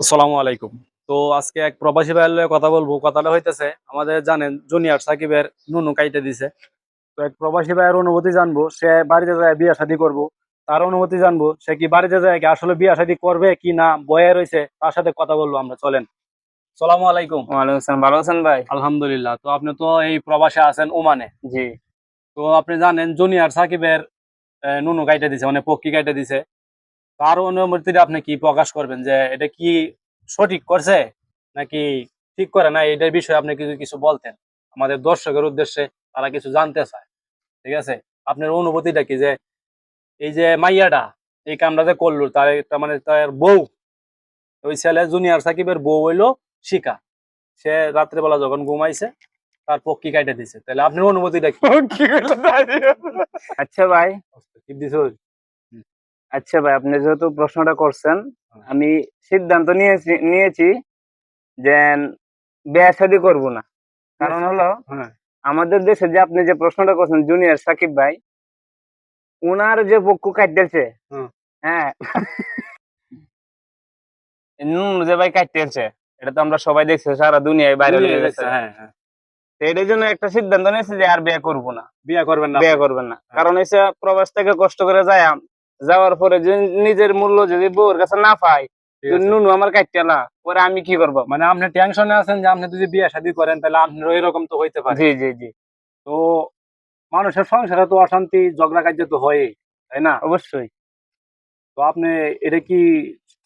আসসালামু আলাইকুম। তো আজকে এক প্রবাসী ভাইয়ের লগে কথা বলবো। কথাটা হইতেছে আমাদের জানেন জুনিয়র সাকিবের নুনু কাইটে দিছে। তো এক প্রবাসী ভাইয়ের অনুভূতি জানবো। সে বাড়িতে যায় বিয়ে শাদী করবো। তার অনুভূতি জানবো। সে কি বাড়িতে যায় কি আসলে বিয়ে শাদী করবে কি না বয়ে রইছে তার সাথে কথা বলবো আমরা চলেন। আসসালামু আলাইকুম। ওয়ালাইকুম আসসালাম। ভালো আছেন ভাই? আলহামদুলিল্লাহ। তো আপনি তো এই প্রবাসে আছেন ওমানে। জি। তো আপনি জানেন জুনিয়র সাকিবের নুনু কাইটে দিছে মানে পক্কি কাইটে দিছে। তার অনুমতিটা আপনি কি প্রকাশ করবেন যে এটা কি সঠিক করছে নাকি ঠিক করে না এটার বিষয়ে আপনি কিছু কিছু বলতেন আমাদের দর্শকের উদ্দেশ্যে, তারা কিছু জানতে চায়। ঠিক আছে, আপনার অনুভূতিটা কি যে এই যে মাইয়াটা এই কামটা যে করলো তার একটা মানে তার বউ, ওই ছেলে জুনিয়র সাকিবের বউ হইলো শিখা, সে রাত্রেবেলা যখন ঘুমাইছে তার পক্ষী কাইটে দিছে, তাহলে আপনার অনুভূতিটা কি? আচ্ছা ভাই, কি দিছে? আচ্ছা ভাই, আপনি যেহেতু প্রশ্নটা করছেন, আমি সিদ্ধান্ত নিয়েছি যে বিয়ে শাদী করবো না। কারণ হলো, হ্যাঁ, আমাদের দেশে যে আপনি যে প্রশ্নটা করছেন জুনিয়র সাকিব ভাই, উনার যে পক্ষ কাটতেছে, হ্যাঁ, হ্যাঁ, নুন যে ভাই কাটতেছে, এটা তো আমরা সবাই দেখছি, সারা দুনিয়ায় বাইরে দুনিয়ায় লেগে গেছে। দেখছে, হ্যাঁ হ্যাঁ। তো এটার জন্য একটা সিদ্ধান্ত নিয়েছি যে আর বিয়ে করবো না। বিয়ে করবেন না বিয়ে আপনি? করবেন না, হ্যাঁ, কারণ এসে প্রবাস থেকে কষ্ট করে যায়, যাওয়ার পরে যে নিজের মূল্য যদি বউর কাছে না পাই, ঠিক আছে। নুনু আমার কাটতেলা পরে আমি কি করবো? মানে আপনি টেনশনে আছেন যে আপনি যদি বিয়ে শাদী করেন তাহলে আপনারও এরকম তো হইতে পারে। জি জি জি, তো মানুষের সংসারে তো অশান্তি ঝগড়া কার্য তো হয়ই, তাই না? অবশ্যই। তো আপনি এটা কি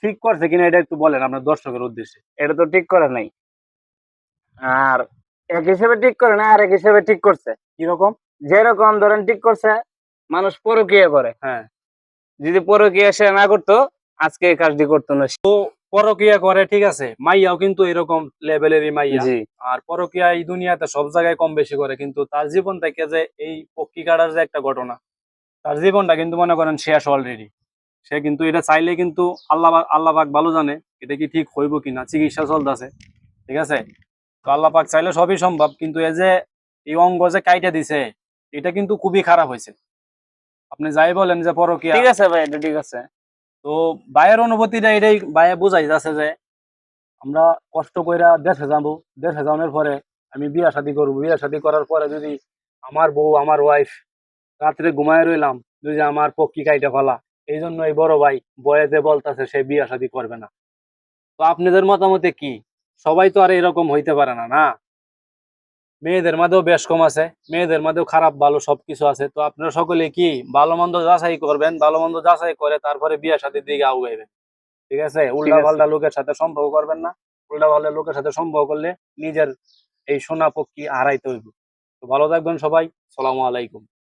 ঠিক করছে কিনা এটা একটু বলেন আপনার দর্শকের উদ্দেশ্যে। এটা তো ঠিক করে নাই, আর এক হিসেবে ঠিক করে না, আর এক হিসেবে ঠিক করছে। কিরকম? যেরকম ধরেন ঠিক করছে, মানুষ পরকীয়া করে, হ্যাঁ, যদি পরকীয়া সে না করতো আজকে এই কাজটি করতো না। পরকিয়া করে ঠিক আছে, মাইয়াও কিন্তু এরকম লেভেলেরই মাইয়া। জি, আর পরকিয়া এই দুনিয়াতে সব জায়গায় কম বেশি করে, কিন্তু তার জীবন থেকে যে এই পক্ষী কাটার যে একটা ঘটনা, তার জীবনটা কিন্তু মনে করেন শেষ অলরেডি। সে কিন্তু এটা চাইলে কিন্তু আল্লাহ পাক ভালো জানে এটা কি ঠিক হইব কিনা, চিকিৎসা চলতেছে। ঠিক আছে, তো আল্লাহ পাক চাইলে সবই সম্ভব, কিন্তু এই যে এই অঙ্গ যে কাইটা দিছে এটা কিন্তু খুবই খারাপ হয়েছে। আপনি যাই বলেন যে পরকিয়া। ঠিক আছে ভাই, এটা ঠিক আছে। তো ভাইয়ের অনুভূতিটা এটাই, ভাইয়া বুঝাই যাচ্ছে যে আমরা কষ্ট কইরা দেশে যাবো, দেশে যাওয়ার পরে আমি বিয়া শাদী করবো, বিয়া শাদী করার পরে যদি আমার বউ আমার ওয়াইফ রাত্রে ঘুমায় রইলাম, যদি আমার পক্ষী কাইটা ফেলা, এই জন্য এই বড় ভাই বয়েতে বলতেছে সে বিয়া শাদী করবে না। তো আপনাদের মতামতে কি? সবাই তো আর এরকম হইতে পারে না, না? মেয়েদের মাঝেও বেশ কম আছে, মেয়েদের মাঝেও খারাপ ভালো সবকিছু আছে। তো আপনারা সকলে কি ভালো মন্দ যাচাই করবেন, ভালো মন্দ যাচাই করে তারপরে বিয়ে শাদীর দিকে আগাইবেন। ঠিক আছে, ঠিক উল্টা আছে। পাল্টা লোকের সাথে সম্পর্ক করবেন না। উল্টা পাল্টা লোকের সাথে সম্পর্ক করলে নিজের এই সোনা পক্ষী হারাইতে হইব। তো ভালো থাকবেন সবাই। সালামু আলাইকুম।